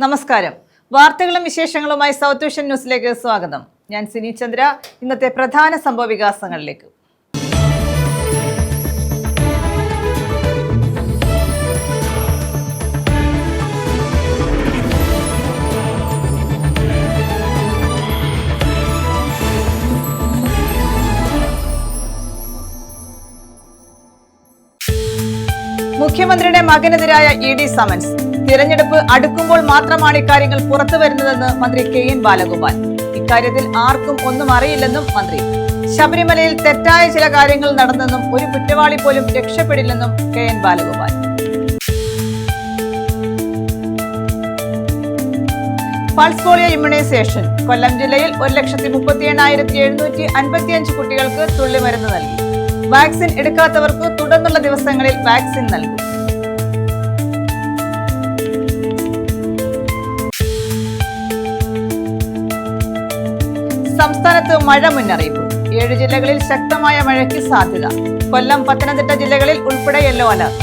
നമസ്കാരം. വാർത്തകളും വിശേഷങ്ങളുമായി സൗത്ത് വിഷൻ ന്യൂസിലേക്ക് സ്വാഗതം. ഞാൻ സിനി ചന്ദ്ര. ഇന്നത്തെ പ്രധാന സംഭവ വികാസങ്ങളിലേക്ക്. മുഖ്യമന്ത്രിയുടെ മകനെതിരായ ഇഡി സമൻസ്. തിരഞ്ഞെടുപ്പ് അടുക്കുമ്പോൾ മാത്രമാണ് ഇക്കാര്യങ്ങൾ പുറത്തു വരുന്നതെന്ന് മന്ത്രി KN ബാലഗോപാൽ. ഇക്കാര്യത്തിൽ ആർക്കും ഒന്നും അറിയില്ലെന്നും മന്ത്രി. ശബരിമലയിൽ തെറ്റായ ചില കാര്യങ്ങൾ നടന്നെന്നും ഒരു കുറ്റവാളി പോലും രക്ഷപ്പെടില്ലെന്നും KN Balagopal. Pulse polio immunisation. Kollam ജില്ലയിൽ 1,38,755 കുട്ടികൾക്ക് തുള്ളിമരുന്ന് നൽകി. വാക്സിൻ എടുക്കാത്തവർക്ക് തുടർന്നുള്ള ദിവസങ്ങളിൽ വാക്സിൻ നൽകും. സംസ്ഥാനത്ത് മഴ മുന്നറിയിപ്പ്. 7 ജില്ലകളിൽ ശക്തമായ മഴയ്ക്ക് സാധ്യത. കൊല്ലം, പത്തനംതിട്ട ജില്ലകളിൽ ഉൾപ്പെടെ യെല്ലോ അലർട്ട്.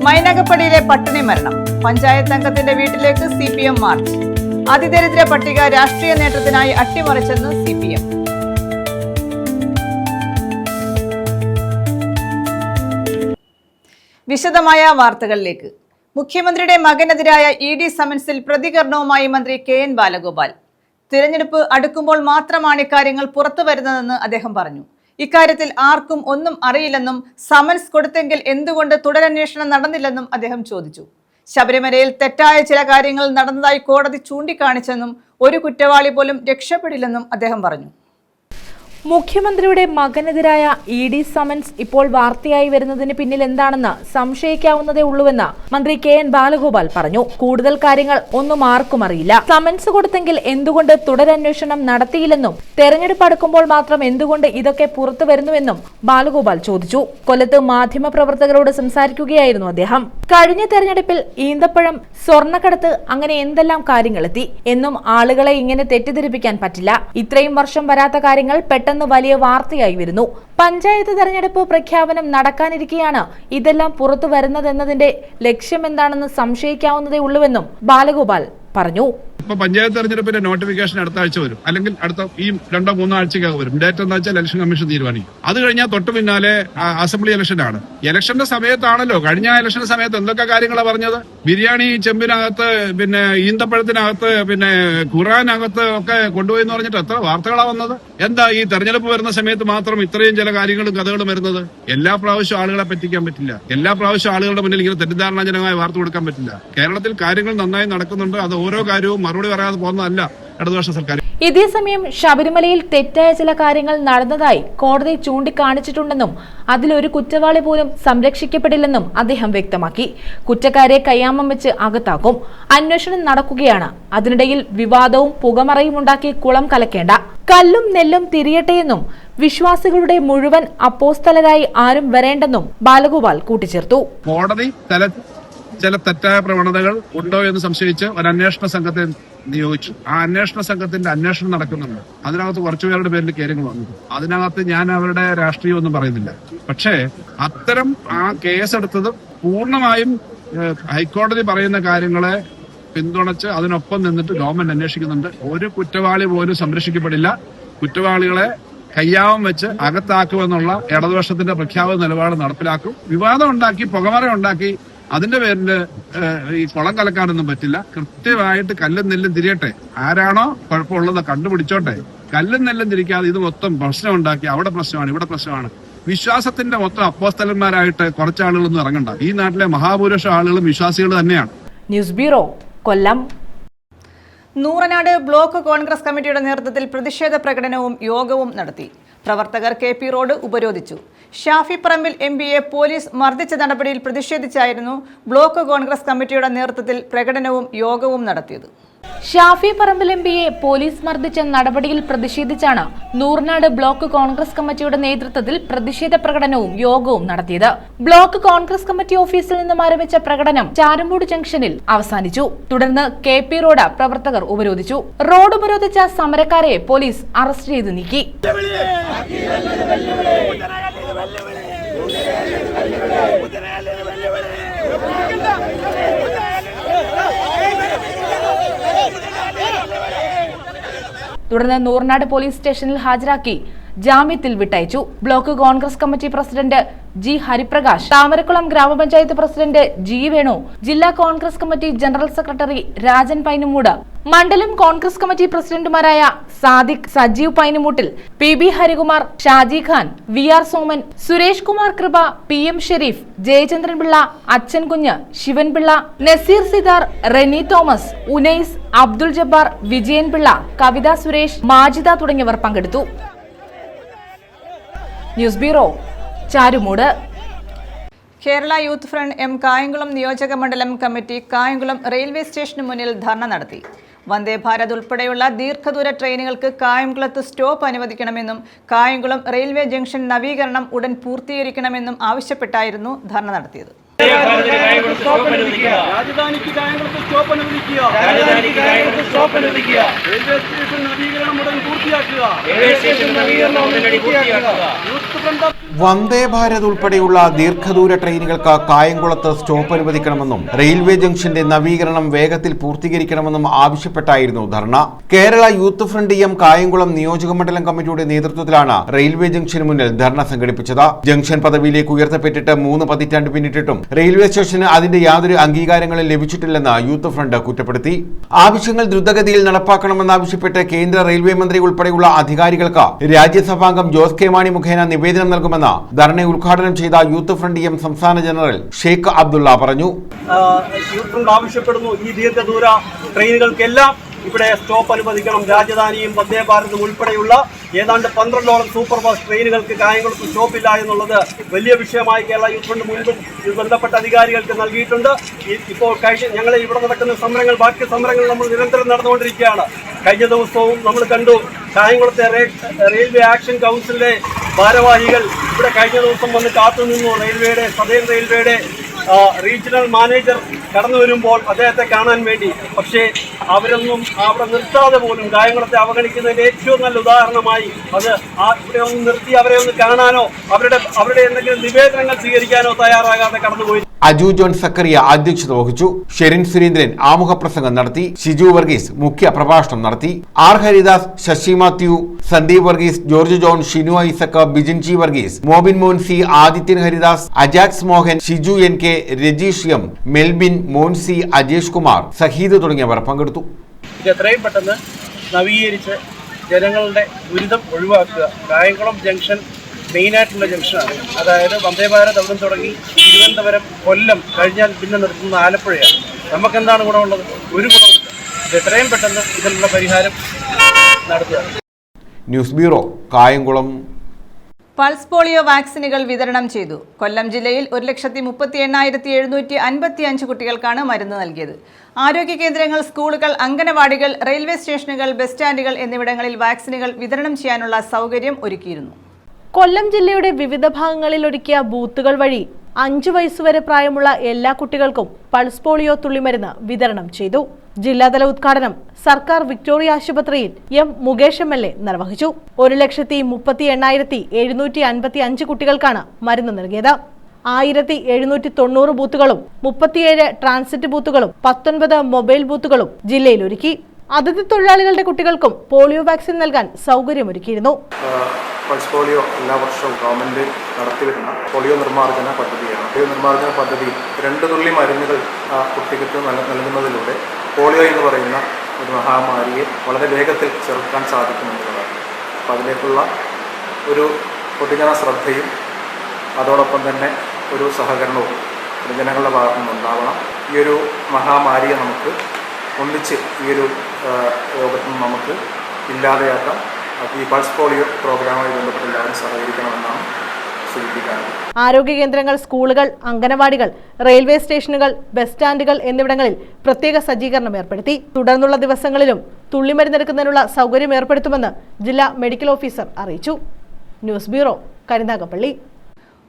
മൈനകപ്പടിയിലെ പട്ടിണി മരണം. പഞ്ചായത്ത് അംഗത്തിന്റെ വീട്ടിലേക്ക് CPM മാർച്ച്. അതിദരിദ്ര പട്ടിക രാഷ്ട്രീയ നേട്ടത്തിനായി അട്ടിമറിച്ചെന്ന് CPM. വിശദമായ വാർത്തകളിലേക്ക്. മുഖ്യമന്ത്രിയുടെ മകനെതിരായ ED സമൻസിൽ പ്രതികരണവുമായി മന്ത്രി KN ബാലഗോപാൽ. തിരഞ്ഞെടുപ്പ് അടുക്കുമ്പോൾ മാത്രമാണ് ഇക്കാര്യങ്ങൾ പുറത്തു വരുന്നതെന്ന് അദ്ദേഹം പറഞ്ഞു. ഇക്കാര്യത്തിൽ ആർക്കും ഒന്നും അറിയില്ലെന്നും സമൻസ് കൊടുത്തെങ്കിൽ എന്തുകൊണ്ട് തുടരന്വേഷണം നടന്നില്ലെന്നും അദ്ദേഹം ചോദിച്ചു. ശബരിമലയിൽ തെറ്റായ ചില കാര്യങ്ങൾ നടന്നതായി കോടതി ചൂണ്ടിക്കാണിച്ചെന്നും ഒരു കുറ്റവാളി പോലും രക്ഷപ്പെടില്ലെന്നും അദ്ദേഹം പറഞ്ഞു. മുഖ്യമന്ത്രിയുടെ മകനെതിരായ ED സമൻസ് ഇപ്പോൾ വാർത്തയായി വരുന്നതിന് പിന്നിൽ എന്താണെന്ന് സംശയിക്കാവുന്നതേ ഉള്ളൂവെന്ന് മന്ത്രി KN ബാലഗോപാൽ പറഞ്ഞു. കൂടുതൽ കാര്യങ്ങൾ ഒന്നും ആർക്കും അറിയില്ല. സമൻസ് കൊടുത്തെങ്കിൽ എന്തുകൊണ്ട് തുടരന്വേഷണം നടത്തിയില്ലെന്നും തെരഞ്ഞെടുപ്പ് അടുക്കുമ്പോൾ മാത്രം എന്തുകൊണ്ട് ഇതൊക്കെ പുറത്തു വരുന്നുവെന്നും ബാലഗോപാൽ ചോദിച്ചു. കൊല്ലത്ത് മാധ്യമപ്രവർത്തകരോട് സംസാരിക്കുകയായിരുന്നു അദ്ദേഹം. കഴിഞ്ഞ തെരഞ്ഞെടുപ്പിൽ ഈന്തപ്പഴം, സ്വർണ്ണക്കടത്ത്, അങ്ങനെ എന്തെല്ലാം കാര്യങ്ങളെത്തി എന്നും ആളുകളെ ഇങ്ങനെ തെറ്റിദ്ധരിപ്പിക്കാൻ പറ്റില്ല. ഇത്രയും വർഷം വരാത്ത കാര്യങ്ങൾ പെട്ടെന്ന് വലിയ വാർത്തയായി വരുന്നു. പഞ്ചായത്ത് തെരഞ്ഞെടുപ്പ് പ്രഖ്യാപനം നടക്കാനിരിക്കെയാണ് ഇതെല്ലാം പുറത്തു വരുന്നതെന്നതിന്റെ ലക്ഷ്യം എന്താണെന്ന് സംശയിക്കാവുന്നതേ ഉള്ളൂവെന്നും ബാലഗോപാൽ പറഞ്ഞു. ഇപ്പൊ പഞ്ചായത്ത് തെരഞ്ഞെടുപ്പിന്റെ നോട്ടിഫിക്കേഷൻ അടുത്ത ആഴ്ച വരും, അല്ലെങ്കിൽ അടുത്ത ഈ 2-3 ആഴ്ചക്കകം വരും. ഡേറ്റ് എന്താ വെച്ചാൽ ഇലക്ഷൻ കമ്മീഷൻ തീരുമാനിക്കും. അത് കഴിഞ്ഞാൽ തൊട്ട് പിന്നാലെ അസംബ്ലി ഇലക്ഷനാണ്. ഇലക്ഷന്റെ സമയത്താണല്ലോ, കഴിഞ്ഞ ഇലക്ഷന്റെ സമയത്ത് എന്തൊക്കെ കാര്യങ്ങളാണ് പറഞ്ഞത്. ബിരിയാണി ചെമ്പിനകത്ത്, പിന്നെ ഈന്തപ്പഴത്തിനകത്ത്, പിന്നെ ഖുറാനകത്ത് ഒക്കെ കൊണ്ടുപോയി എന്ന് പറഞ്ഞിട്ട് എത്ര വാർത്തകളാണ് വന്നത്. എന്താ ഈ തെരഞ്ഞെടുപ്പ് വരുന്ന സമയത്ത് മാത്രം ഇത്രയും ചില കാര്യങ്ങളും കഥകളും വരുന്നത്? എല്ലാ പ്രാവശ്യവും ആളുകളെ പറ്റിക്കാൻ പറ്റില്ല. എല്ലാ പ്രാവശ്യവും ആളുകളുടെ മുന്നിൽ ഇങ്ങനെ തെറ്റിദ്ധാരണാജനകമായ വാർത്ത കൊടുക്കാൻ പറ്റില്ല. കേരളത്തിൽ കാര്യങ്ങൾ നന്നായി നടക്കുന്നുണ്ട്. അത് ഓരോ കാര്യവും മറുപടി പറയാതെ പോകുന്നതല്ല ഇടതുപക്ഷ സർക്കാർ. ഇതേസമയം ശബരിമലയിൽ തെറ്റായ ചില കാര്യങ്ങൾ നടന്നതായി കോടതി ചൂണ്ടിക്കാണിച്ചിട്ടുണ്ടെന്നും അതിലൊരു കുറ്റവാളി പോലും സംരക്ഷിക്കപ്പെടില്ലെന്നും അദ്ദേഹം വ്യക്തമാക്കി. കുറ്റക്കാരെ കയ്യാമം വെച്ച് അകത്താക്കും. അന്വേഷണം നടക്കുകയാണ്. അതിനിടയിൽ വിവാദവും പുകമറയും ഉണ്ടാക്കി കുളം കലക്കേണ്ട. കല്ലും നെല്ലും തിരിയട്ടെയെന്നും വിശ്വാസികളുടെ മുഴുവൻ അപ്പോസ്തലരായി ആരും വരേണ്ടെന്നും ബാലഗോപാൽ കൂട്ടിച്ചേർത്തു. കോടതി ചില തെറ്റായ പ്രവണതകൾ ഉണ്ടോ എന്ന് സംശയിച്ച് ഒരു അന്വേഷണ സംഘത്തെ നിയോഗിച്ചു. ആ അന്വേഷണ സംഘത്തിന്റെ അന്വേഷണം നടക്കുന്നുണ്ട്. അതിനകത്ത് കുറച്ചുപേരുടെ പേരിൽ കാര്യങ്ങൾ വന്നു. അതിനകത്ത് ഞാൻ അവരുടെ രാഷ്ട്രീയം ഒന്നും പറയുന്നില്ല. പക്ഷേ അത്തരം ആ കേസെടുത്തത് പൂർണ്ണമായും ഹൈക്കോടതി പറയുന്ന കാര്യങ്ങളെ പിന്തുണച്ച് അതിനൊപ്പം നിന്നിട്ട് ഗവൺമെന്റ് അന്വേഷിക്കുന്നുണ്ട്. ഒരു കുറ്റവാളി പോലും സംരക്ഷിക്കപ്പെടില്ല. കുറ്റവാളികളെ കയ്യാവം വെച്ച് അകത്താക്കുമെന്നുള്ള ഇടതുപക്ഷത്തിന്റെ പ്രഖ്യാപിത നിലപാട് നടപ്പിലാക്കും. വിവാദം ഉണ്ടാക്കി, പുകമറ ഉണ്ടാക്കി, അതിന്റെ പേരിൽ ഈ കുളം കലക്കാനൊന്നും പറ്റില്ല. കൃത്യമായിട്ട് കല്ലും നെല്ലും തിരിയട്ടെ. ആരാണോ കുഴപ്പമുള്ളത് കണ്ടുപിടിച്ചോട്ടെ. കല്ലും നെല്ലും തിരിക്കാതെ ഇത് മൊത്തം പ്രശ്നം ഉണ്ടാക്കി, അവിടെ പ്രശ്നമാണ്, ഇവിടെ പ്രശ്നമാണ്. വിശ്വാസത്തിന്റെ മൊത്തം അപ്പോസ്തലന്മാരായിട്ട് കുറച്ചാളുകളൊന്നും ഇറങ്ങണ്ട. ഈ നാട്ടിലെ മഹാഭൂരിപക്ഷം ആളുകളും വിശ്വാസികൾ തന്നെയാണ്. ന്യൂസ് ബ്യൂറോ, കൊല്ലം. നൂറനാട് ബ്ലോക്ക് കോൺഗ്രസ് കമ്മിറ്റിയുടെ നേതൃത്വത്തിൽ പ്രതിഷേധ പ്രകടനവും യോഗവും നടത്തി. പ്രവർത്തകർ KP റോഡ് ഉപരോധിച്ചു. ഷാഫി പറമ്പിൽ എംപിയെ പോലീസ് മർദ്ദിച്ച നടപടിയിൽ പ്രതിഷേധിച്ചായിരുന്നു ബ്ലോക്ക് കോൺഗ്രസ് കമ്മിറ്റിയുടെ നേതൃത്വത്തിൽ പ്രകടനവും യോഗവും നടത്തിയത്. ഷാഫി പറമ്പിൽ എംപിയെ പോലീസ് മർദ്ദിച്ച നടപടിയിൽ പ്രതിഷേധിച്ചാണ് നൂർനാട് ബ്ലോക്ക് കോൺഗ്രസ് കമ്മിറ്റിയുടെ നേതൃത്വത്തിൽ പ്രതിഷേധ പ്രകടനവും യോഗവും നടത്തിയത്. ബ്ലോക്ക് കോൺഗ്രസ് കമ്മിറ്റി ഓഫീസിൽ നിന്നും ആരംഭിച്ച പ്രകടനം ചാരുമൂട് ജംഗ്ഷനിൽ അവസാനിച്ചു. തുടർന്ന് KP റോഡ് പ്രവർത്തകർ ഉപരോധിച്ചു. റോഡ് ഉപരോധിച്ച സമരക്കാരെ പോലീസ് അറസ്റ്റ് ചെയ്ത് നീക്കി. തുടർന്ന് നൂർനാട് പോലീസ് സ്റ്റേഷനിൽ ഹാജരാക്കി ജാമ്യത്തിൽ വിട്ടയച്ചു. Block Congress committee president G. Hariprakash, Thamarakulam ഗ്രാമപഞ്ചായത്ത് പ്രസിഡന്റ് G. വേണു, ജില്ലാ Congress committee general secretary Rajan Painumoodu, മണ്ഡലം കോൺഗ്രസ് കമ്മിറ്റി പ്രസിഡന്റുമാരായ സാദിഖ്, സജീവ് പൈനുമൂട്ടിൽ, PB ഹരികുമാർ, ഷാജി ഖാൻ, VR സോമൻ, സുരേഷ് കുമാർ കൃപ, PM ഷെരീഫ്, ജയചന്ദ്രൻ പിള്ള, അച്ഛൻ കുഞ്ഞ്, ശിവൻപിള്ള, നസീർ സിതാർ, റെനി തോമസ്, ഉനൈസ്, അബ്ദുൾ ജബ്ബാർ, വിജയൻ പിള്ള, കവിത സുരേഷ്, മാജിദ തുടങ്ങിയവർ പങ്കെടുത്തു. News bureau, Charummoodu. Kerala youth front M Kayamkulam നിയോജക മണ്ഡലം കമ്മിറ്റി കായംകുളം റെയിൽവേ സ്റ്റേഷന് മുന്നിൽ ധർണ നടത്തി. വന്ദേ ഭാരത് ഉൾപ്പെടെയുള്ള ദീർഘദൂര ട്രെയിനുകൾക്ക് കായംകുളത്ത് സ്റ്റോപ്പ് അനുവദിക്കണമെന്നും കായംകുളം റെയിൽവേ ജംഗ്ഷൻ നവീകരണം ഉടൻ പൂർത്തീകരിക്കണമെന്നും ആവശ്യപ്പെട്ടായിരുന്നു ധർണ നടത്തിയത്. രാജധാനിക്ക് കായംകുളത്ത് സ്റ്റോപ്പ് അനുവദിക്കുക. റെയിൽവേ സ്റ്റേഷൻ നവീകരണം ഉടൻ പൂർത്തിയാക്കുക. വന്ദേ ഭാരത് ഉൾപ്പെടെയുള്ള ദീർഘദൂര ട്രെയിനുകൾക്ക് കായംകുളത്ത് സ്റ്റോപ്പ് അനുവദിക്കണമെന്നും റെയിൽവേ ജംഗ്ഷന്റെ നവീകരണം വേഗത്തിൽ പൂർത്തീകരിക്കണമെന്നും ആവശ്യപ്പെട്ടായിരുന്നു dharna. Kerala youth front M Kayamkulam നിയോജക മണ്ഡലം കമ്മിറ്റിയുടെ നേതൃത്വത്തിലാണ് റെയിൽവേ ജംഗ്ഷന് മുന്നിൽ ധർണ സംഘടിപ്പിച്ചത്. ജംഗ്ഷൻ പദവിയിലേക്ക് ഉയർത്തപ്പെട്ടിട്ട് 3 പതിറ്റാണ്ട് പിന്നിട്ടിട്ടും റെയിൽവേ സ്റ്റേഷന് അതിന്റെ യാതൊരു അംഗീകാരങ്ങളും ലഭിച്ചിട്ടില്ലെന്ന് യൂത്ത് ഫ്രണ്ട് കുറ്റപ്പെടുത്തി. ആവശ്യങ്ങൾ ദ്രുതഗതിയിൽ നടപ്പാക്കണമെന്നാവശ്യപ്പെട്ട് കേന്ദ്ര റെയിൽവേ മന്ത്രി ഉൾപ്പെടെയുള്ള അധികാരികൾക്ക് രാജ്യസഭാംഗം ജോസ് കെ മാണി മുഖേന നിവേദനം നൽകുമെന്ന് ധർണ ഉദ്ഘാടനം ചെയ്ത യൂത്ത് ഫ്രണ്ട് M സംസ്ഥാന ജനറൽ ഷെയ്ഖ് അബ്ദുള്ള പറഞ്ഞു. യൂത്ത് ഫ്രണ്ട് ആവശ്യപ്പെടുന്നു, ഈ ദീർഘദൂര ട്രെയിനുകൾക്കെല്ലാം ഇവിടെ സ്റ്റോപ്പ് അനുവദിക്കണം. രാജധാനിയും വന്ദേ ഭാരതും ഉൾപ്പെടെയുള്ള ഏതാണ്ട് 12ഓളം സൂപ്പർ ഫാസ്റ്റ് ട്രെയിനുകൾക്ക് കായംകുളത്ത് സ്റ്റോപ്പില്ല എന്നുള്ളത് വലിയ വിഷയമായി കേരള യൂത്ത് ഫ്രണ്ട് മുൻപും ബന്ധപ്പെട്ട അധികാരികൾക്ക് നൽകിയിട്ടുണ്ട്. ഇപ്പോൾ ഞങ്ങൾ ഇവിടെ നടക്കുന്ന സമരങ്ങൾ, ബാക്കി സമരങ്ങൾ നമ്മൾ നിരന്തരം നടന്നുകൊണ്ടിരിക്കുകയാണ്. കഴിഞ്ഞ ദിവസവും നമ്മൾ കണ്ടു, കായംകുളത്തെ റെയിൽവേ ആക്ഷൻ കൗൺസിലിലെ ഭാരവാഹികൾ ഇവിടെ കഴിഞ്ഞ ദിവസം വന്ന് കാത്തുനിന്നു. സദേൺ റെയിൽവേയുടെ റീജിയണൽ മാനേജർ കടന്നു വരുമ്പോൾ അദ്ദേഹത്തെ കാണാൻ വേണ്ടി. പക്ഷേ അവരൊന്നും അവിടെ നിർത്താതെ പോലും കായംകുളത്തെ അവഗണിക്കുന്നതിൻ്റെ ഏറ്റവും നല്ല ഉദാഹരണമായി അത് ഇവിടെ ഒന്ന് നിർത്തി അവരെ ഒന്ന് കാണാനോ അവരുടെ എന്തെങ്കിലും നിവേദനങ്ങൾ സ്വീകരിക്കാനോ തയ്യാറാകാതെ കടന്നുപോയി. അജു ജോൺ സക്കറിയ അധ്യക്ഷത വഹിച്ചു. ഷെറിൻ സുരേന്ദ്രൻ ആമുഖ പ്രസംഗം നടത്തി. ഷിജു വർഗീസ് മുഖ്യ പ്രഭാഷണം നടത്തി. R. Haridas, Sasi Mathew, Sandeep Varghese, George John, Shinu Isaac, Bijin G. Varghese, Mobin Monsy, Adithyan Haridas, Ajax Mohan, Shiju NK, Rajeesh M, Melbin, Monsy, Ajesh Kumar, Saheed തുടങ്ങിയവർ പങ്കെടുത്തു. എത്രയും പെട്ടെന്ന് നവീകരിച്ച് ജനങ്ങളുടെ ദുരിതം ഒഴിവാക്കുക. കായംകുളം ജംഗ്ഷൻ മെയിനായിട്ടുള്ള ജംഗ്ഷനാണ്. അതായത് വന്ദേ ഭാരത് അവിടെ തുടങ്ങി തിരുവനന്തപുരം, കൊല്ലം കഴിഞ്ഞാൽ പിന്നെ നിർത്തുന്ന ആലപ്പുഴയാണ്. നമുക്കെന്താണ് ഗുണമുള്ളത്? ഒരു ഗുണമില്ല. ഇത് എത്രയും പെട്ടെന്ന് ഇതിനുള്ള പരിഹാരം നടത്തുക. News bureau, Kayamkulam. Pulse polio വാക്സിനുകൾ വിതരണം ചെയ്തു. കൊല്ലം ജില്ലയിൽ 1,38,755 കുട്ടികൾക്കാണ് മരുന്ന് നൽകിയത്. ആരോഗ്യ കേന്ദ്രങ്ങൾ, സ്കൂളുകൾ, അംഗനവാടികൾ, റെയിൽവേ സ്റ്റേഷനുകൾ, ബസ് സ്റ്റാൻഡുകൾ എന്നിവിടങ്ങളിൽ വാക്സിനുകൾ വിതരണം ചെയ്യാനുള്ള സൗകര്യം ഒരുക്കിയിരുന്നു. കൊല്ലം ജില്ലയുടെ വിവിധ ഭാഗങ്ങളിൽ ഒരുക്കിയ ബൂത്തുകൾ വഴി 5 വയസ്സുവരെ പ്രായമുള്ള എല്ലാ കുട്ടികൾക്കും പൾസ് പോളിയോ തുള്ളിമരുന്ന് വിതരണം ചെയ്തു. ജില്ലാതല ഉദ്ഘാടനം സർക്കാർ വിക്ടോറിയ ആശുപത്രിയിൽ M. മുകേഷ് MLA നിർവഹിച്ചു. 1,38,755 കുട്ടികൾക്കാണ് മരുന്ന് നൽകിയത്. 1790 ബൂത്തുകളും 37 ട്രാൻസിറ്റ് ബൂത്തുകളും 19 മൊബൈൽ ബൂത്തുകളും ജില്ലയിൽ ഒരുക്കി. അതിഥി തൊഴിലാളികളുടെ കുട്ടികൾക്കും പോളിയോ വാക്സിൻ നൽകാൻ സൗകര്യമൊരുക്കിയിരുന്നു. പൾസ് പോളിയോ എല്ലാ വർഷവും ഗവൺമെൻറ് നടത്തിവരുന്ന പോളിയോ നിർമ്മാർജ്ജന പദ്ധതിയാണ്. പോളിയോ നിർമ്മാർജ്ജന പദ്ധതി 2 തുള്ളി മരുന്നുകൾ കുട്ടികൾക്ക് നൽകുന്നതിലൂടെ പോളിയോ എന്ന് പറയുന്ന ഒരു മഹാമാരിയെ വളരെ വേഗത്തിൽ ചെറുക്കാൻ സാധിക്കുമെന്നുള്ളതാണ്. അപ്പോൾ അതിലേക്കുള്ള ഒരു പൊതുജന ശ്രദ്ധയും അതോടൊപ്പം തന്നെ ഒരു സഹകരണവും ജനങ്ങളുടെ ഭാഗത്തു നിന്നുണ്ടാവണം. ഈ ഒരു മഹാമാരിയെ നമുക്ക് ഒന്നിച്ച് ഈ ഒരു രോഗത്തിൽ നിന്ന് നമുക്ക് ഇല്ലാതെയാക്കാം. ഈ പൾസ് പോളിയോ പ്രോഗ്രാമുമായി ബന്ധപ്പെട്ട് എല്ലാവരും സഹകരിക്കണമെന്നാണ് സൂചിപ്പിക്കാറുണ്ട്. ആരോഗ്യ കേന്ദ്രങ്ങൾ, സ്കൂളുകൾ, അംഗനവാടികൾ, റെയിൽവേ സ്റ്റേഷനുകൾ, ബസ് സ്റ്റാൻഡുകൾ എന്നിവിടങ്ങളിൽ പ്രത്യേക സജ്ജീകരണം ഏർപ്പെടുത്തി. തുടർന്നുള്ള ദിവസങ്ങളിലും തുള്ളിമരുന്നെടുക്കുന്നതിനുള്ള സൗകര്യം ഏർപ്പെടുത്തുമെന്ന് ജില്ലാ മെഡിക്കൽ ഓഫീസർ അറിയിച്ചു. News bureau, Karunagappally.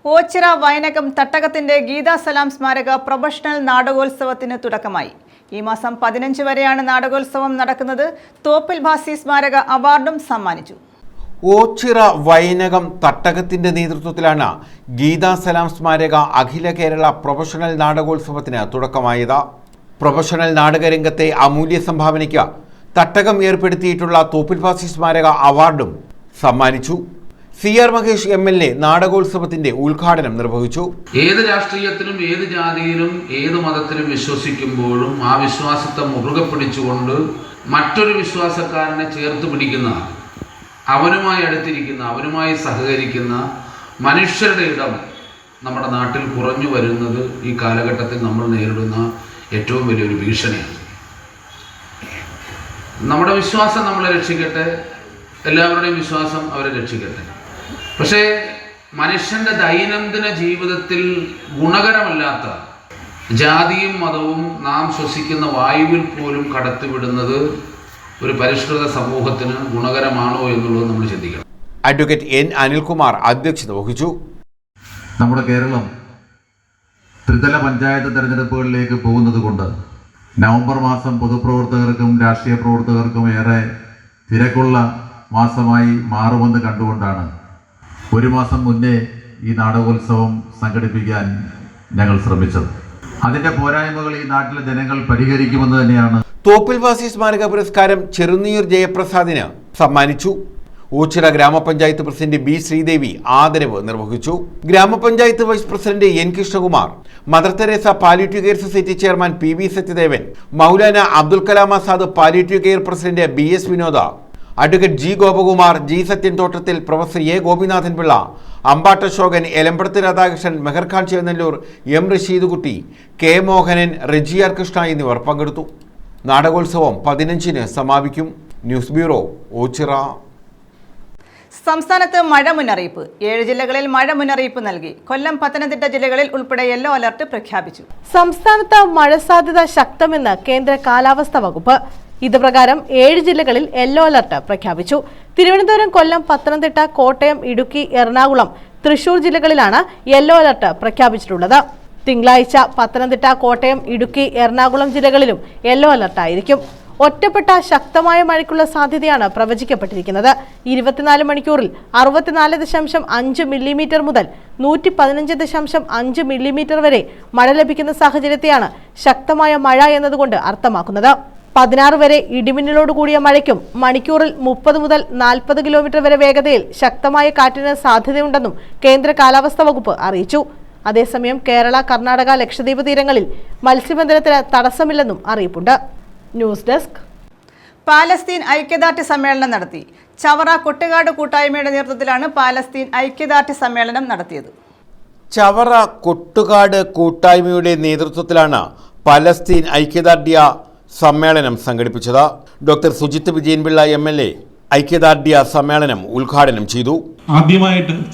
ഓച്ചിറ വയനകം തട്ടകത്തിന്റെ ഗീതാ സലാം സ്മാരക പ്രൊഫഷണൽ നാടകോത്സവത്തിന് തുടക്കമായി. ഈ മാസം 15 വരെയാണ് നാടകോത്സവം നടക്കുന്നത്. തോപ്പിൽ ഭാസി സ്മാരക അവാർഡും സമ്മാനിച്ചു. ഓച്ചിറ വയനകം തട്ടകത്തിന്റെ നേതൃത്വത്തിലാണ് ഗീതാ സലാം സ്മാരക അഖില കേരള പ്രൊഫഷണൽ നാടകോത്സവത്തിന് തുടക്കമായത്. പ്രൊഫഷണൽ നാടകരംഗത്തെ അമൂല്യ സംഭാവനയ്ക്ക് തട്ടകം ഏർപ്പെടുത്തിയിട്ടുള്ള തോപ്പിൽ ഭാസി സ്മാരക അവാർഡും സമ്മാനിച്ചു. CR മഹേഷ് MLA നാടകോത്സവത്തിന്റെ ഉദ്ഘാടനം നിർവഹിച്ചു. ഏത് രാഷ്ട്രീയത്തിലും ഏത് ജാതിയിലും ഏത് മതത്തിലും വിശ്വസിക്കുമ്പോഴും ആ വിശ്വാസത്തെ മുറുകെ പിടിച്ചുകൊണ്ട് മറ്റൊരു വിശ്വാസക്കാരനെ ചേർത്ത് പിടിക്കുന്ന, അവനുമായി അടുത്തിരിക്കുന്ന, അവനുമായി സഹകരിക്കുന്ന മനുഷ്യരുടെ ഇടം നമ്മുടെ നാട്ടിൽ കുറഞ്ഞു വരുന്നത് ഈ കാലഘട്ടത്തിൽ നമ്മൾ നേരിടുന്ന ഏറ്റവും വലിയൊരു ഭീഷണിയാണ്. നമ്മുടെ വിശ്വാസം നമ്മളെ രക്ഷിക്കട്ടെ, എല്ലാവരുടെയും വിശ്വാസം അവരെ രക്ഷിക്കട്ടെ. പക്ഷേ മനുഷ്യൻ്റെ ദൈനംദിന ജീവിതത്തിൽ ഗുണകരമല്ലാത്ത ജാതിയും മതവും നാം ശ്വസിക്കുന്ന വായുവിൽ പോലും കടത്തിവിടുന്നത് ഒരു പരിഷ്കൃത സമൂഹത്തിന് ഗുണകരമാണോ എന്നുള്ളത് നമ്മൾ ചിന്തിക്കണം. Advocate N. അനിൽകുമാർ അധ്യക്ഷത വഹിച്ചു. നമ്മുടെ കേരളം ത്രിതല പഞ്ചായത്ത് തെരഞ്ഞെടുപ്പുകളിലേക്ക് പോകുന്നത് കൊണ്ട് നവംബർ മാസം പൊതുപ്രവർത്തകർക്കും രാഷ്ട്രീയ പ്രവർത്തകർക്കും ഏറെ തിരക്കുള്ള മാസമായി മാറുമെന്ന് കണ്ടുകൊണ്ടാണ് ഒരു മാസം മുന്നേ ഈ നാടകോത്സവം സംഘടിപ്പിക്കാൻ ഞങ്ങൾ ശ്രമിച്ചത്. അതിന്റെ പോരായ്മകൾ ഈ നാട്ടിലെ ജനങ്ങൾ പരിഹരിക്കുമെന്ന് തന്നെയാണ്. തോപ്പിൽ ഭാസി സ്മാരക പുരസ്കാരം ചെറുനീർ ജയപ്രസാദിന് സമ്മാനിച്ചു. ഓച്ചിറ ഗ്രാമപഞ്ചായത്ത് പ്രസിഡന്റ് B. ശ്രീദേവി ആദരവ് നിർവഹിച്ചു. ഗ്രാമപഞ്ചായത്ത് vice president N. Krishnakumar, Mother Teresa palliative care society chairman PV Sathyadevan, Maulana Abdul Kalam Azad palliative care president BS Vinoda, advocate G. Gopakumar, G. Sathyan Thottathil, professor A. Gopinathan Pillai, Ambatt Ashokan, Elampadath Radhakrishnan, Meharkhan Chennallur, M. Rasheed Kutty, K. Mohanan, റെജിയാർ Krishna എന്നിവർ പങ്കെടുത്തു. നാടകോത്സവം 15-ന് സമാപിക്കും. News bureau, Ochira. സംസ്ഥാനത്ത് മഴ മുന്നറിയിപ്പ്. 7 ജില്ലകളിൽ മഴ മുന്നറിയിപ്പ് നൽകി. കൊല്ലം, പത്തനംതിട്ട ജില്ലകളിൽ ഉൾപ്പെടെ യെല്ലോ അലർട്ട് പ്രഖ്യാപിച്ചു. സംസ്ഥാനത്ത് മഴ സാധ്യത ശക്തമെന്ന് കേന്ദ്ര കാലാവസ്ഥാ വകുപ്പ്. ഇതുപ്രകാരം 7 ജില്ലകളിൽ യെല്ലോ അലർട്ട് പ്രഖ്യാപിച്ചു. തിരുവനന്തപുരം, കൊല്ലം, പത്തനംതിട്ട, കോട്ടയം, ഇടുക്കി, എറണാകുളം, തൃശൂർ ജില്ലകളിലാണ് യെല്ലോ അലർട്ട് പ്രഖ്യാപിച്ചിട്ടുള്ളത്. തിങ്കളാഴ്ച പത്തനംതിട്ട, കോട്ടയം, ഇടുക്കി, എറണാകുളം ജില്ലകളിലും യെല്ലോ അലർട്ട് ആയിരിക്കും. ഒറ്റപ്പെട്ട ശക്തമായ മഴയ്ക്കുള്ള സാധ്യതയാണ് പ്രവചിക്കപ്പെട്ടിരിക്കുന്നത്. 24 മണിക്കൂറിൽ 64.5 മില്ലിമീറ്റർ മുതൽ 115.5 മില്ലിമീറ്റർ വരെ മഴ ലഭിക്കുന്ന സാഹചര്യത്തെയാണ് ശക്തമായ മഴ എന്നതുകൊണ്ട് അർത്ഥമാക്കുന്നത്. 16 വരെ ഇടിമിന്നലോട് കൂടിയ മഴയ്ക്കും മണിക്കൂറിൽ 30 മുതൽ 40 കിലോമീറ്റർ വരെ വേഗതയിൽ ശക്തമായ കാറ്റിന് സാധ്യതയുണ്ടെന്നും കേന്ദ്ര കാലാവസ്ഥാ വകുപ്പ് അറിയിച്ചു. അതേസമയം കേരള, കർണാടക, ലക്ഷദ്വീപ് തീരങ്ങളിൽ മത്സ്യബന്ധനത്തിന് തടസ്സമില്ലെന്നും അറിയിപ്പുണ്ട്. News desk. പാലസ്തീൻ ഐക്യദാർഢ്യ സമ്മേളനം നടത്തി. ചവറ കൊട്ടുകാട് കൂട്ടായ്മയുടെ നേതൃത്വത്തിലാണ് പാലസ്തീൻ ഐക്യദാർഢ്യ സമ്മേളനം നടത്തിയത്. ചവറ കൊട്ടുകാട് കൂട്ടായ്മയുടെ നേതൃത്വത്തിലാണ് പലസ്തീൻ ഐക്യദാർഢ്യ സമ്മേളനം സംഘടിപ്പിച്ചത്. ഡോക്ടർ സുജിത്ത് വിജയൻപിള്ള MLA ഐക്യദാർഢ്യ സമ്മേളനം ഉദ്ഘാടനം ചെയ്തു.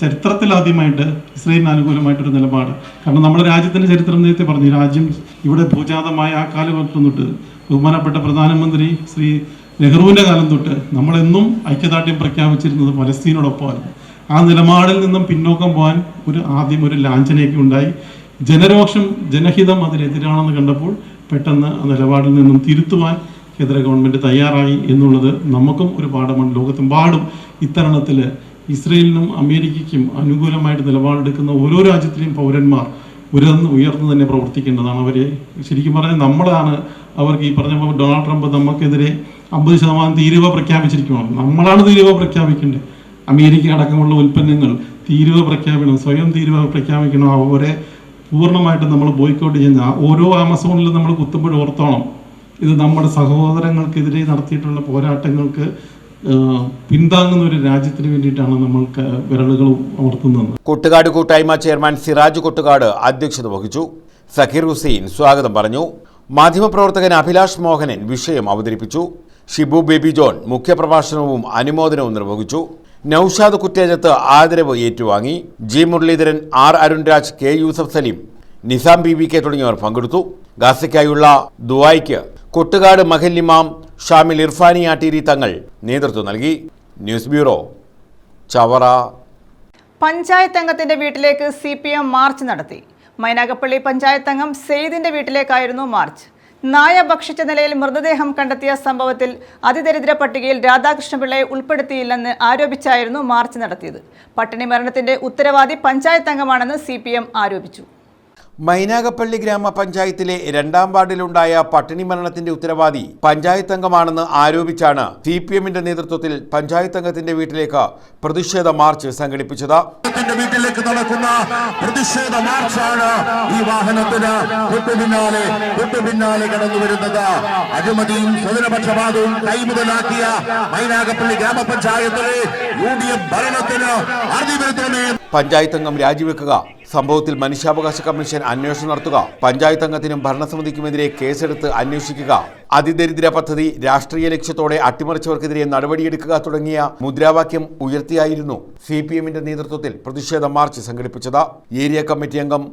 ചരിത്രത്തിലാദ്യമായിട്ട് ഇസ്രായേലിന് അനുകൂലമായിട്ടൊരു നിലപാട്. കാരണം നമ്മുടെ രാജ്യത്തിന്റെ ചരിത്രം നേരത്തെ പറഞ്ഞു, രാജ്യം ഇവിടെ ഭൂജാതമായ ആ കാലഘട്ടം തൊട്ട് ബഹുമാനപ്പെട്ട പ്രധാനമന്ത്രി ശ്രീ നെഹ്റുവിന്റെ കാലം തൊട്ട് നമ്മളെന്നും ഐക്യദാർഢ്യം പ്രഖ്യാപിച്ചിരുന്നത് പലസ്തീനോടൊപ്പമാണ്. ആ നിലപാടിൽ നിന്നും പിന്നോക്കം പോകാൻ ആദ്യം ഒരു ലാഞ്ചനയൊക്കെ ഉണ്ടായി. ജനരോഷം, ജനഹിതം അതിനെതിരാണെന്ന് കണ്ടപ്പോൾ പെട്ടെന്ന് ആ നിലപാടിൽ നിന്നും തിരുത്തുവാൻ കേന്ദ്ര ഗവൺമെൻറ് തയ്യാറായി എന്നുള്ളത് നമുക്കും ഒരു പാഠമാണ്. ലോകത്തെമ്പാടും ഇത്തരണത്തിൽ ഇസ്രയേലിനും അമേരിക്കയ്ക്കും അനുകൂലമായിട്ട് നിലപാടെടുക്കുന്ന ഓരോ രാജ്യത്തിലെയും പൗരന്മാർ ഉയർന്നു തന്നെ പ്രവർത്തിക്കേണ്ടതാണ്. അവരെ ശരിക്കും പറഞ്ഞാൽ നമ്മളാണ് അവർക്ക് ഈ പറഞ്ഞ ഡൊണാൾഡ് ട്രംപ് നമുക്കെതിരെ 50% തീരുവ പ്രഖ്യാപിച്ചിരിക്കണം. നമ്മളാണ് തീരുവ പ്രഖ്യാപിക്കേണ്ടത്. അമേരിക്ക അടക്കമുള്ള ഉൽപ്പന്നങ്ങൾ തീരുവ പ്രഖ്യാപിക്കണം, സ്വയം തീരുവ പ്രഖ്യാപിക്കണം. അവരെ പൂർണ്ണമായിട്ട് നമ്മൾ ബോയ്ക്കോട്ട് ചെയ്യുന്ന ഓരോ ആമസോണിലും നമ്മൾ കുത്തുമ്പോൾ ഓർത്തോണം, ഇത് നമ്മുടെ സഹോദരങ്ങൾക്കെതിരെ നടത്തിയിട്ടുള്ള പോരാട്ടങ്ങൾക്ക് പിന്താങ്ങുന്ന ഒരു രാജ്യത്തിന് വേണ്ടിയിട്ടാണ് നമ്മൾക്ക് വിരലുകൾ അമർത്തുന്നത്. കൊട്ടുകാട് കൂട്ടായ്മ ചെയർമാൻ സിറാജ് കൊട്ടുകാട് അധ്യക്ഷത വഹിച്ചു. സക്കീർ ഹുസൈൻ സ്വാഗതം പറഞ്ഞു. മാധ്യമപ്രവർത്തകൻ അഭിലാഷ് മോഹനൻ വിഷയം അവതരിപ്പിച്ചു. ഷിബു ബേബി ജോൺ മുഖ്യപ്രഭാഷണവും അനുമോദനവും നിർവഹിച്ചു. നൌഷാദ് കുറ്റേജത്ത് ആദരവ് ഏറ്റുവാങ്ങി. G Muraleedharan, R Arunraj, K Yusuf Saleem, Nizam BBK തുടങ്ങിയവർ പങ്കെടുത്തു. ഗാസയ്ക്കായുള്ള ദുആയ്ക്ക് കൊട്ടുകാട് മഹല്ലിമാം ഷാമിൽ ഇർഫാനി ആട്ടീരി തങ്ങൾ നേതൃത്വം നൽകി. News bureau, Chavara. പഞ്ചായത്ത് അംഗത്തിന്റെ വീട്ടിലേക്ക് CPM മാർച്ച് നടത്തി. മൈനാഗപ്പള്ളി പഞ്ചായത്ത് അംഗം സെയ്ദിന്റെ വീട്ടിലേക്കായിരുന്നു മാർച്ച്. നായ ഭക്ഷിച്ച നിലയിൽ മൃതദേഹം കണ്ടെത്തിയ സംഭവത്തിൽ അതിദരിദ്ര പട്ടികയിൽ രാധാകൃഷ്ണപിള്ളയെ ഉൾപ്പെടുത്തിയില്ലെന്ന് ആരോപിച്ചായിരുന്നു മാർച്ച് നടത്തിയത്. പട്ടിണി മരണത്തിന്റെ ഉത്തരവാദി പഞ്ചായത്ത് അംഗമാണെന്ന് CPM ആരോപിച്ചു. മൈനാഗപ്പള്ളി ഗ്രാമപഞ്ചായത്തിലെ 2ാം വാർഡിലുണ്ടായ പട്ടിണി മരണത്തിന്റെ ഉത്തരവാദി പഞ്ചായത്ത് അംഗമാണെന്ന് ആരോപിച്ചാണ് CPMന്റെ നേതൃത്വത്തിൽ പഞ്ചായത്ത് അംഗത്തിന്റെ വീട്ടിലേക്ക് പ്രതിഷേധ മാർച്ച് സംഘടിപ്പിച്ചത്. വീട്ടിലേക്ക് നടക്കുന്ന പ്രതിഷേധ മാർച്ചാണ് ഈ വാഹനത്തിന് തൊട്ടുപിന്നാലെ കടന്നു വരുന്നത്. അഴിമതിയും സ്വജനപക്ഷപാതവും കൈമുതലാക്കിയ മൈനാഗപ്പള്ളി ഗ്രാമപഞ്ചായത്തിലെ UDF ഭരണത്തിന് അർദ്ധിവിരുദ്ധമേ. പഞ്ചായത്ത് അംഗം രാജിവെക്കുക, സംഭവത്തിൽ മനുഷ്യാവകാശ കമ്മീഷൻ അന്വേഷണം നടത്തുക, പഞ്ചായത്ത് അംഗത്തിനും ഭരണസമിതിക്കുമെതിരെ കേസെടുത്ത് അന്വേഷിക്കുക, അതിദരിദ്ര പദ്ധതി രാഷ്ട്രീയ ലക്ഷ്യത്തോടെ അട്ടിമറിച്ചവർക്കെതിരെ നടപടിയെടുക്കുക തുടങ്ങിയ മുദ്രാവാക്യം ഉയർത്തിയായിരുന്നു CPMന്റെ നേതൃത്വത്തിൽ പ്രതിഷേധ മാർച്ച് സംഘടിപ്പിച്ചത്. ഏരിയ കമ്മിറ്റി അംഗം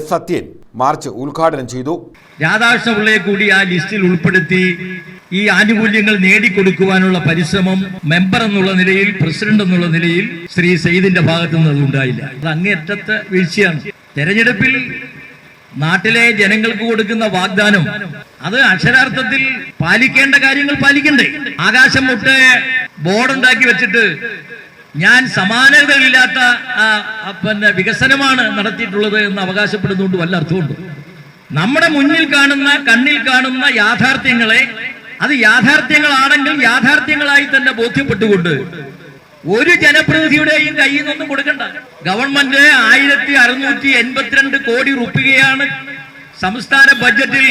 S. സത്യൻ മാർച്ച് ഉദ്ഘാടനം ചെയ്തു. രാധാകൃഷ്ണപിള്ളയെ കൂടി ആ ലിസ്റ്റിൽ ഉൾപ്പെടുത്തി ഈ ആനുകൂല്യങ്ങൾ നേടിക്കൊടുക്കുവാനുള്ള പരിശ്രമം മെമ്പർ എന്നുള്ള നിലയിൽ, പ്രസിഡന്റ് എന്നുള്ള നിലയിൽ ശ്രീ സെയ്ദിന്റെ ഭാഗത്തു നിന്ന് ഉണ്ടായില്ല. അത് അങ്ങേയറ്റത്തെ വീഴ്ചയാണ്. തെരഞ്ഞെടുപ്പിൽ നാട്ടിലെ ജനങ്ങൾക്ക് കൊടുക്കുന്ന വാഗ്ദാനം അത് അക്ഷരാർത്ഥത്തിൽ പാലിക്കേണ്ട കാര്യങ്ങൾ പാലിക്കണ്ടേ? ആകാശം മുട്ട് ബോർഡുണ്ടാക്കി വെച്ചിട്ട് ഞാൻ സമാനതകളില്ലാത്ത വികസനമാണ് നടത്തിയിട്ടുള്ളത് എന്ന് അവകാശപ്പെടുന്നുകൊണ്ട് വല്ല അർത്ഥമുണ്ട്? നമ്മുടെ മുന്നിൽ കാണുന്ന, കണ്ണിൽ കാണുന്ന യാഥാർത്ഥ്യങ്ങളെ അത് യാഥാർത്ഥ്യങ്ങളാണെങ്കിൽ യാഥാർത്ഥ്യങ്ങളായി തന്നെ ബോധ്യപ്പെട്ടുകൊണ്ട് ഒരു ജനപ്രതിനിധിയുടെയും കയ്യിൽ നിന്നൊന്നും കൊടുക്കണ്ട. ഗവൺമെന്റ് 1682 കോടി രൂപയാണ് സംസ്ഥാന ബഡ്ജറ്റിൽ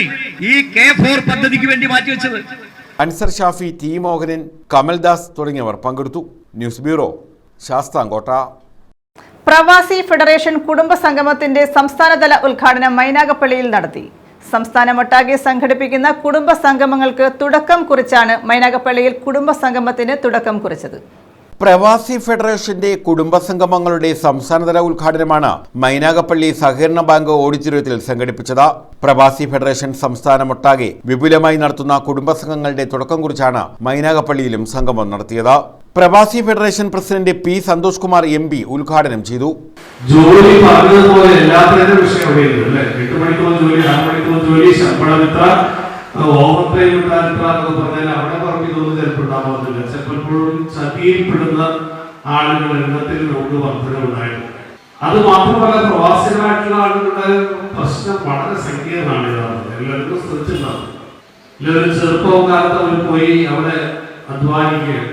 ഈ K4 പദ്ധതിക്ക് വേണ്ടി മാറ്റിവെച്ചത്. അൻസർ ഷാഫി, T. മോഹനൻ, കമൽദാസ് തുടങ്ങിയവർ പങ്കെടുത്തു. News bureau, Sasthamkotta. പ്രവാസി ഫെഡറേഷൻ കുടുംബ സംഗമത്തിന്റെ സംസ്ഥാനതല ഉദ്ഘാടനം മൈനാഗപ്പള്ളിയിൽ നടത്തി. സംസ്ഥാനമൊട്ടാകെ സംഘടിപ്പിക്കുന്ന കുടുംബ സംഗമങ്ങൾക്ക് തുടക്കം കുറിച്ചാണ് മൈനാഗപ്പള്ളിയിൽ കുടുംബ സംഗമത്തിന് തുടക്കം കുറിച്ചത്. പ്രവാസി ഫെഡറേഷന്റെ കുടുംബസംഗമങ്ങളുടെ സംസ്ഥാനതല ഉദ്ഘാടനമാണ് മൈനാഗപ്പള്ളി സഹകരണ ബാങ്ക് ഓഡിറ്റോറിയത്തിൽ സംഘടിപ്പിച്ചത്. പ്രവാസി ഫെഡറേഷൻ സംസ്ഥാനമൊട്ടാകെ വിപുലമായി നടത്തുന്ന കുടുംബസംഘങ്ങളുടെ തുടക്കം കുറിച്ചാണ് മൈനാഗപ്പള്ളിയിലും സംഗമം നടത്തിയത്. പ്രവാസി federation president P. Santhosh Kumar MP ഉദ്ഘാടനം ചെയ്തു. ജോലി പറഞ്ഞതുപോലെ എല്ലാത്തിനും വിഷയം അവിടെയുണ്ട്. 8 മണിക്കൂർ ജോലി, 6 മണിക്കൂർ ജോലി, ശമ്പളം ഇത്ര, ഓവർ ടൈം ഇത്ര എന്നൊക്കെ പറഞ്ഞാൽ അവിടെ പറഞ്ഞ് ഇതൊന്നും ചിലപ്പോൾ ഉണ്ടാകുന്നില്ല. ചിലപ്പോഴും ചതിയിൽപ്പെടുന്ന ആളുകൾ എണ്ണത്തിൽ നമുക്ക് വർധനവുണ്ടായിട്ടുണ്ട്. അത് മാത്രമല്ല, പ്രവാസികളായിട്ടുള്ള ആളുകളുടെ പ്രശ്നം വളരെ സങ്കീർണമാണ്. എല്ലാവർക്കും ശ്രദ്ധിച്ചിട്ടുണ്ടാവും. എല്ലാവരും ചെറുപ്പവും കാലത്ത് അവർ പോയി അവിടെ അധ്വാനിക്കുകയാണ്.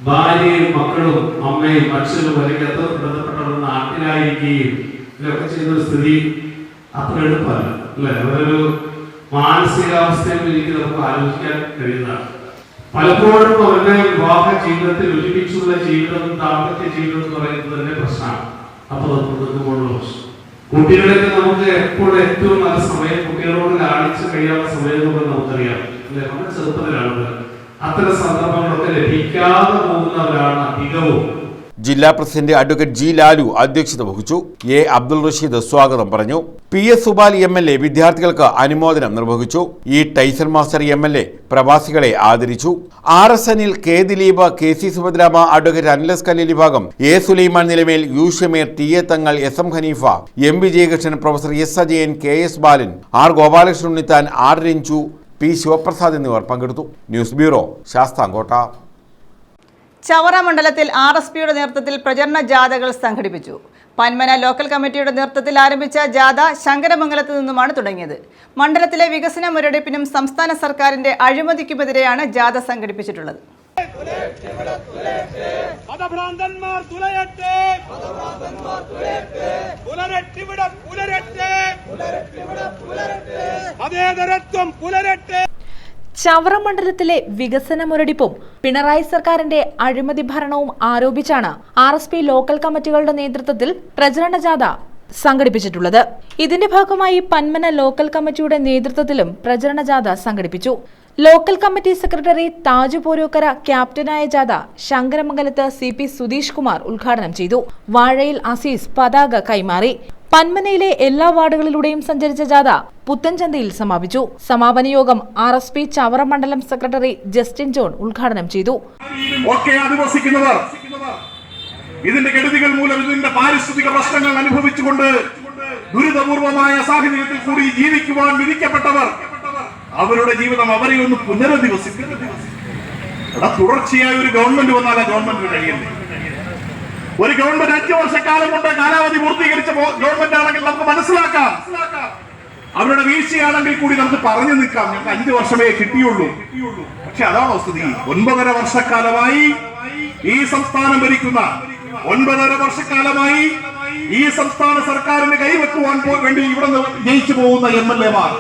ഭാര്യയും മക്കളും അമ്മയും അച്ഛനും വരയ്ക്കത്ത് ബന്ധപ്പെട്ടവർ നാട്ടിലായിരിക്കുകയും ഇതൊക്കെ ചെയ്യുന്ന സ്ഥിതി അത്ര എളുപ്പമല്ല അല്ലെ? അവരൊരു മാനസികാവസ്ഥയിൽ എനിക്ക് നമുക്ക് ആലോചിക്കാൻ കഴിയുന്നതാണ്. പലപ്പോഴും അവരുടെ വിവാഹ ജീവിതത്തിൽ ഒരുമിച്ചുള്ള ജീവിതം, ദാമ്പത്യ ജീവിതം എന്ന് പറയുന്നത് തന്നെ പ്രശ്നമാണ്. അപ്പൊ നിൽക്കുമ്പോഴുള്ള പ്രശ്നം. കുട്ടികളൊക്കെ നമുക്ക് എപ്പോഴും ഏറ്റവും നല്ല സമയം കുട്ടികളോട് കാണിച്ച് കഴിയാനുള്ള സമയം എന്നൊക്കെ നമുക്കറിയാം അല്ലെ? നമ്മുടെ ചെറുപ്പത്തിലാണ് അത്തരം സന്ദർഭങ്ങളൊക്കെ ലഭിക്കാതെ പോകുന്നവരാണ് അധികവും. ജില്ലാ പ്രസിഡന്റ് അഡ്വക്കേറ്റ് G. ലാലു അധ്യക്ഷത വഹിച്ചു. A. അബ്ദുൾ റഷീദ് സ്വാഗതം പറഞ്ഞു. PS. സുബാൽ MLA വിദ്യാർത്ഥികൾക്ക് അനുമോദനം നിർവഹിച്ചു. E. ടൈസൺ മാസ്റ്റർ MLA പ്രവാസികളെ ആദരിച്ചു. RS Anil, K. Dileep, KC Subhadrama, advocate അനിലസ് കല്ലി വിഭാഗം, A. Sulaiman Nilamel, U. Shameer, TA Thangal, SM Khaneefa, M. Vijayakrishnan, professor S. Ajayan, KS Balan, R. Gopalakrishnan Unnithan, R. Ranju, P. Sivaprasad എന്നിവർ പങ്കെടുത്തു. News bureau, Sasthamkotta. ചവറ മണ്ഡലത്തിൽ RSPയുടെ നേതൃത്വത്തിൽ പ്രചരണ ജാഥകൾ സംഘടിപ്പിച്ചു. പന്മന ലോക്കൽ കമ്മിറ്റിയുടെ നേതൃത്വത്തിൽ ആരംഭിച്ച ജാഥ ശങ്കരമംഗലത്ത് നിന്നുമാണ് തുടങ്ങിയത്. മണ്ഡലത്തിലെ വികസന മുരടിപ്പിനും സംസ്ഥാന സർക്കാരിന്റെ അഴിമതിക്കുമെതിരെയാണ് ജാഥ സംഘടിപ്പിച്ചിട്ടുള്ളത്. ചവറ മണ്ഡലത്തിലെ വികസന മുരടിപ്പും പിണറായി സർക്കാരിന്റെ അഴിമതി ഭരണവും ആരോപിച്ചാണ് RSP ലോക്കൽ കമ്മിറ്റികളുടെ നേതൃത്വത്തിൽ പ്രചരണ ജാഥ സംഘടിപ്പിച്ചിട്ടുള്ളത്. ഇതിന്റെ ഭാഗമായി പന്മന ലോക്കൽ കമ്മിറ്റിയുടെ നേതൃത്വത്തിലും പ്രചരണ ജാഥ സംഘടിപ്പിച്ചു. ലോക്കൽ കമ്മിറ്റി സെക്രട്ടറി താജു പോരോക്കര ക്യാപ്റ്റനായ ജാഥ ശങ്കരമംഗലത്ത് CP സുധീഷ് കുമാർ ഉദ്ഘാടനം ചെയ്തു. വാഴയിൽ അസീസ് പതാക കൈമാറി. പന്മനയിലെ എല്ലാ വാർഡുകളിലൂടെയും സഞ്ചരിച്ച ജാഥ പുത്തൻചന്തയിൽ സമാപിച്ചു. സമാപന യോഗം RSP ചവറ മണ്ഡലം സെക്രട്ടറി ജസ്റ്റിൻ ജോൺ ഉദ്ഘാടനം ചെയ്തു. ഇതിന്റെ കെടുതികൾ മൂലം ഇതിന്റെ പാരിസ്ഥിതിക പ്രശ്നങ്ങൾ അനുഭവിച്ചുകൊണ്ട് ദുരിതപൂർവമായ സാഹചര്യത്തിൽ കൂടി ജീവിക്കുവാൻ വിധിക്കപ്പെട്ടവർ അവരുടെ ജീവിതം അവരെ ഒന്ന് പുനരധിവസിപ്പിക്കും. തുടർച്ചയായ ഒരു ഗവൺമെന്റ് വന്നാൽ ആ ഗവൺമെന്റിന് കഴിയുന്നില്ല. ഒരു ഗവൺമെന്റ് 5 വർഷക്കാലം കൊണ്ട് കാലാവധി പൂർത്തീകരിച്ച ഗവൺമെന്റ് ആണെങ്കിൽ നമുക്ക് മനസ്സിലാക്കാം. അവരുടെ വീഴ്ചയാണെങ്കിൽ കൂടി നമുക്ക് പറഞ്ഞു നിൽക്കാം, ഞങ്ങൾക്ക് 5 വർഷമേ കിട്ടിയുള്ളൂ. പക്ഷെ അതാണോ സ്ഥിതി? 9.5 വർഷക്കാലമായി ഈ സംസ്ഥാനം ഭരിക്കുന്ന 9.5 വർഷക്കാലമായി ഈ സംസ്ഥാന സർക്കാരിന് കൈവെക്കുവാൻ വേണ്ടി ഇവിടെ ജയിച്ചു പോകുന്ന MLA-മാർ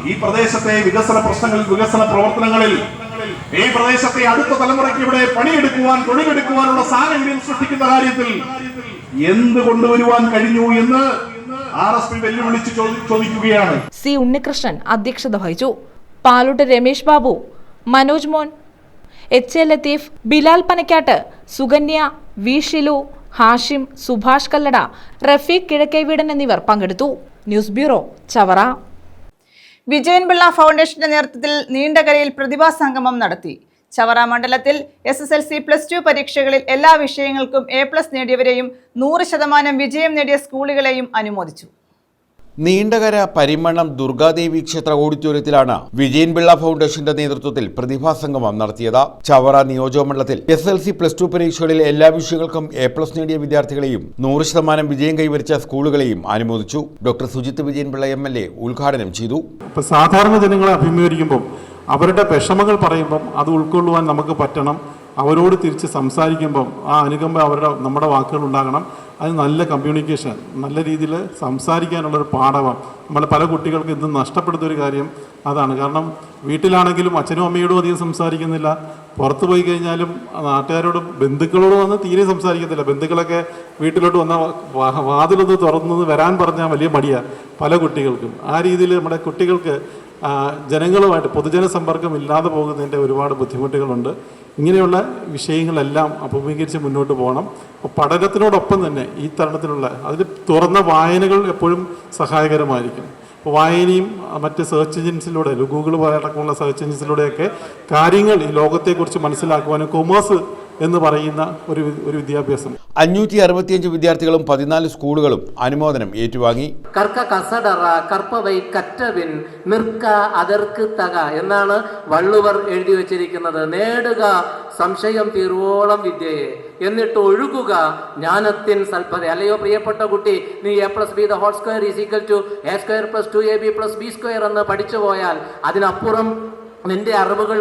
ഈ പ്രദേശത്തെ വികസന പ്രശ്നങ്ങളിൽ, വികസന പ്രവർത്തനങ്ങളിൽ, ഈ പ്രദേശത്തെ അടുത്ത തലമുറയ്ക്ക് ഇവിടെ പണിയെടുക്കുവാൻ, തൊഴിലെടുക്കുവാനുള്ള സാഹചര്യം സൃഷ്ടിക്കുന്ന കാര്യത്തിൽ എന്ത് കൊണ്ടുവരുവാൻ കഴിഞ്ഞു എന്ന് RSP വെല്ലുവിളിച്ച് ചോദിക്കുകയാണ്. C. ഉണ്ണികൃഷ്ണൻ അധ്യക്ഷത വഹിച്ചു. പാലൂട്ട് രമേശ് ബാബു, മനോജ് മോൻ, HA ലത്തീഫ്, ബിലാൽ പനക്കാട്ട്, സുകന്യ, V. ഷിലു, ഹാഷിം, സുഭാഷ് കല്ലട, റഫീഖ് കിഴക്കേവീടൻ എന്നിവർ പങ്കെടുത്തു. News bureau, Chavara. വിജയൻപിള്ള ഫൗണ്ടേഷന്റെ നേതൃത്വത്തിൽ നീണ്ടകരയിൽ പ്രതിഭാ സംഗമം നടത്തി. ചവറ മണ്ഡലത്തിൽ SSLC+2 പരീക്ഷകളിൽ എല്ലാ വിഷയങ്ങൾക്കും A+ നേടിയവരെയും 100% വിജയം നേടിയ സ്കൂളുകളെയും അനുമോദിച്ചു. നീണ്ടകര പരിമണം ദുർഗാദേവി ക്ഷേത്ര ഓഡിറ്റോറിയത്തിലാണ് വിജയൻപിള്ള ഫൗണ്ടേഷന്റെ നേതൃത്വത്തിൽ പ്രതിഭാസംഗമം നടത്തിയത്. ചവറ നിയോജകമണ്ഡലത്തിൽ SSLC+2 പരീക്ഷകളിൽ എല്ലാ വിഷയങ്ങൾക്കും A+ നേടിയ വിദ്യാർത്ഥികളെയും 100% വിജയം കൈവരിച്ച സ്കൂളുകളെയും അനുമോദിച്ചു. ഡോക്ടർ സുജിത്ത് വിജയൻപിള്ള MLA ഉദ്ഘാടനം ചെയ്തു. സാധാരണ ജനങ്ങളെ അഭിമുഖീകരിക്കുമ്പോൾ അവരുടെ വിഷമങ്ങൾ പറയുമ്പം അത് ഉൾക്കൊള്ളുവാൻ നമുക്ക് പറ്റണം. അവരോട് തിരിച്ച് സംസാരിക്കുമ്പം ആ അനുകമ്പ നമ്മുടെ വാക്കുകൾ ഉണ്ടാകണം. അത് നല്ല കമ്മ്യൂണിക്കേഷൻ, നല്ല രീതിയിൽ സംസാരിക്കാനുള്ളൊരു പാഠമാണ്. നമ്മൾ പല കുട്ടികൾക്ക് ഇന്ന് നഷ്ടപ്പെടുന്നൊരു കാര്യം അതാണ്. കാരണം വീട്ടിലാണെങ്കിലും അച്ഛനും അമ്മയോടും അധികം സംസാരിക്കുന്നില്ല. പുറത്ത് പോയി കഴിഞ്ഞാലും നാട്ടുകാരോടും ബന്ധുക്കളോടും വന്ന് തീരെ സംസാരിക്കത്തില്ല. ബന്ധുക്കളൊക്കെ വീട്ടിലോട്ട് വന്ന വാതിലൊന്ന് തുറന്നു വരാൻ പറഞ്ഞാൽ വലിയ മടിയാണ് പല കുട്ടികൾക്കും. ആ രീതിയിൽ നമ്മുടെ കുട്ടികൾക്ക് ജനങ്ങളുമായിട്ട് പൊതുജന സമ്പർക്കം ഇല്ലാതെ പോകുന്നതിൻ്റെ ഒരുപാട് ബുദ്ധിമുട്ടുകളുണ്ട്. ഇങ്ങനെയുള്ള വിഷയങ്ങളെല്ലാം അഭിമുഖീകരിച്ച് മുന്നോട്ട് പോകണം. അപ്പോൾ പഠനത്തിനോടൊപ്പം തന്നെ ഈ തരണത്തിലുള്ള അതിൽ തുറന്ന വായനകൾ എപ്പോഴും സഹായകരമായിരിക്കും. അപ്പോൾ വായനയും മറ്റ് സെർച്ച് എഞ്ചിൻസിലൂടെ, ഗൂഗിൾ അടക്കമുള്ള സെർച്ച് എഞ്ചിൻസിലൂടെയൊക്കെ കാര്യങ്ങൾ ഈ ലോകത്തെക്കുറിച്ച് മനസ്സിലാക്കുവാനും കൊമേഴ്സ് എന്ന് പറയുന്ന ഒരു വിദ്യാഭ്യാസം. 565 വിദ്യാർത്ഥികളും 14 സ്കൂളുകളും അനുമോദനം ഏറ്റുവാങ്ങി. കർക്ക കസടറ കർപ്പവൈ കറ്റവിൻ നിർക്ക അതർക്ക് തക എന്നാണ് വള്ളുവർ എഴുതി വച്ചിരിക്കുന്നത്. നേടുക സംശയം തീർവോളം വിദ്യയെ, എന്നിട്ട് ഒഴുകുക ജ്ഞാനത്തിൻ സൽപ്പത. അല്ലയോ പ്രിയപ്പെട്ട കുട്ടി, നീ A+B² = A² + 2AB + B² എന്ന് പഠിച്ചു പോയാൽ അതിനപ്പുറം നിന്റെ അറിവുകൾ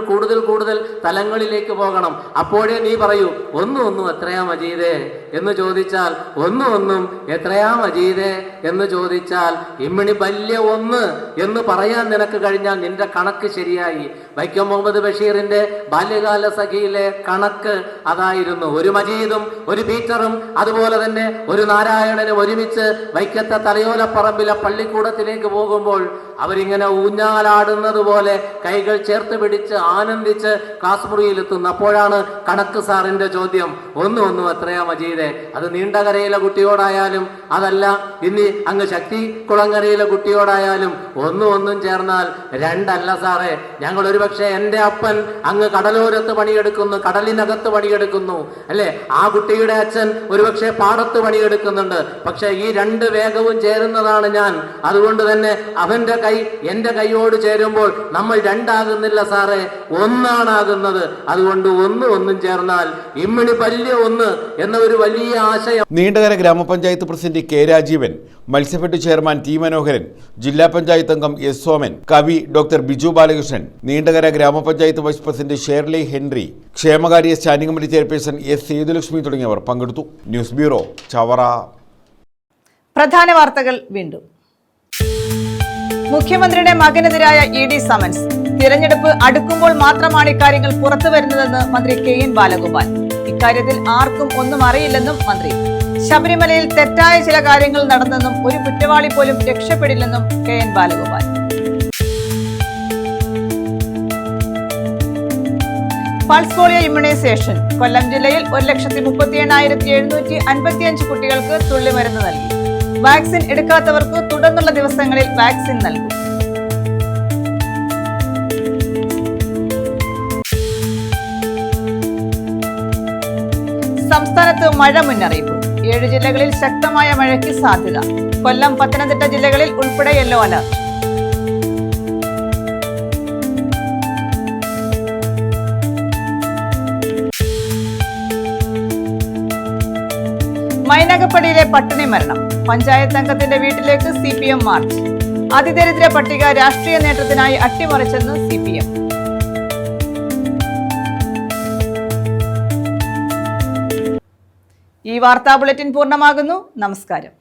കൂടുതൽ തലങ്ങളിലേക്ക് പോകണം. അപ്പോഴേ നീ പറയൂ, ഒന്നും എത്രയാ മജീദേ എന്ന് ചോദിച്ചാൽ, ഒന്നും എത്രയാ മജീദേ എന്ന് ചോദിച്ചാൽ ഇമ്മിണി വലിയ 1 എന്ന് പറയാൻ നിനക്ക് കഴിഞ്ഞാൽ നിന്റെ കണക്ക് ശരിയായി. വൈക്കം മുഹമ്മദ് ബഷീറിന്റെ ബാല്യകാല സഖിയിലെ കണക്ക് അതായിരുന്നു. ഒരു മജീദും ഒരു പീറ്ററും അതുപോലെ തന്നെ ഒരു നാരായണനും ഒരുമിച്ച് വൈക്കത്തെ തലയോലപ്പറമ്പിലെ പള്ളിക്കൂടത്തിലേക്ക് പോകുമ്പോൾ അവരിങ്ങനെ ഊഞ്ഞാലാടുന്നത് പോലെ കൈകൾ ചേർത്ത് പിടിച്ച് ആനന്ദിച്ച് ക്ലാസ് മുറിയിലെത്തുന്നു. അപ്പോഴാണ് കണക്ക് സാറിന്റെ ചോദ്യം, ഒന്നും എത്രയാ മജീദേ. അത് നീണ്ടകരയിലെ കുട്ടിയോടായാലും അതല്ല ഇനി അങ്ങ് ശക്തി കുളങ്ങരയിലെ കുട്ടിയോടായാലും ഒന്നും ചേർന്നാൽ 2 അല്ല സാറേ. ഞങ്ങൾ ഒരുപക്ഷെ എൻ്റെ അപ്പൻ അങ്ങ് കടലോരത്ത് പണിയെടുക്കുന്നു, കടലിനകത്ത് പണിയെടുക്കുന്നു അല്ലെ, ആ കുട്ടിയുടെ അച്ഛൻ ഒരുപക്ഷെ പാടത്ത് പണിയെടുക്കുന്നുണ്ട്. പക്ഷെ ഈ 2 വേഗവും ചേരുന്നതാണ് ഞാൻ. അതുകൊണ്ട് തന്നെ അവന്റെ കൈ എന്റെ കൈയോട് ചേരുമ്പോൾ നമ്മൾ 2 ആകുന്നില്ല സാറേ, 1 ആകുന്നത്. അതുകൊണ്ട് ഒന്നും ചേർന്നാൽ ഇമ്മിണി വലിയ 1 എന്ന ഒരു വലിയ ആശയം. നീണ്ടകര ഗ്രാമപഞ്ചായത്ത് president K. Rajeevan, Matsyafed chairman T. മനോഹരൻ, ജില്ലാ പഞ്ചായത്ത് അംഗം S. സോമൻ, കവി ഡോക്ടർ ബിജു ബാലകൃഷ്ണൻ, നീണ്ടകര ഗ്രാമപഞ്ചായത്ത് വൈസ് പ്രസിഡന്റ് ഷേർലി ഹെൻറി, ക്ഷേമകാര്യ standing committee chairperson S. Sethulakshmi തുടങ്ങിയവർ പങ്കെടുത്തു. News bureau, Chavara. പ്രധാന വാർത്തകൾ വീണ്ടും. മുഖ്യമന്ത്രിയുടെ മകനെതിരായ ED സമൻസ്. തിരഞ്ഞെടുപ്പ് അടുക്കുമ്പോൾ മാത്രമാണ് ഇക്കാര്യങ്ങൾ പുറത്തു വരുന്നതെന്ന് മന്ത്രി KN ബാലഗോപാൽ. ഇക്കാര്യത്തിൽ ആർക്കും ഒന്നും അറിയില്ലെന്നും മന്ത്രി. ശബരിമലയിൽ തെറ്റായ ചില കാര്യങ്ങൾ നടന്നെന്നും ഒരു കുറ്റവാളി പോലും രക്ഷപ്പെടില്ലെന്നും KN Balagopal. Pulse polio immunisation Kollam ജില്ലയിൽ 1,38,755 കുട്ടികൾക്ക് തുള്ളിമരുന്ന് നൽകി. വാക്സിൻ എടുക്കാത്തവർക്ക് തുടർന്നുള്ള ദിവസങ്ങളിൽ വാക്സിൻ നൽകും. സംസ്ഥാനത്ത് മഴ മുന്നറിയിപ്പ്. 7 ജില്ലകളിൽ ശക്തമായ മഴയ്ക്ക് സാധ്യത. കൊല്ലം, പത്തനംതിട്ട ജില്ലകളിൽ ഉൾപ്പെടെ യെല്ലോ അലർട്ട്. മൈനകപ്പടിയിലെ പട്ടിണി മരണം. പഞ്ചായത്ത് അംഗത്തിന്റെ വീട്ടിലേക്ക് CPM മാർച്ച്. അതിദരിദ്ര പട്ടിക രാഷ്ട്രീയ നേട്ടത്തിനായി അട്ടിമറിച്ചെന്ന് CPM. ഈ വാർത്താ ബുള്ളറ്റിൻ പൂർണ്ണമാകുന്നു. നമസ്കാരം.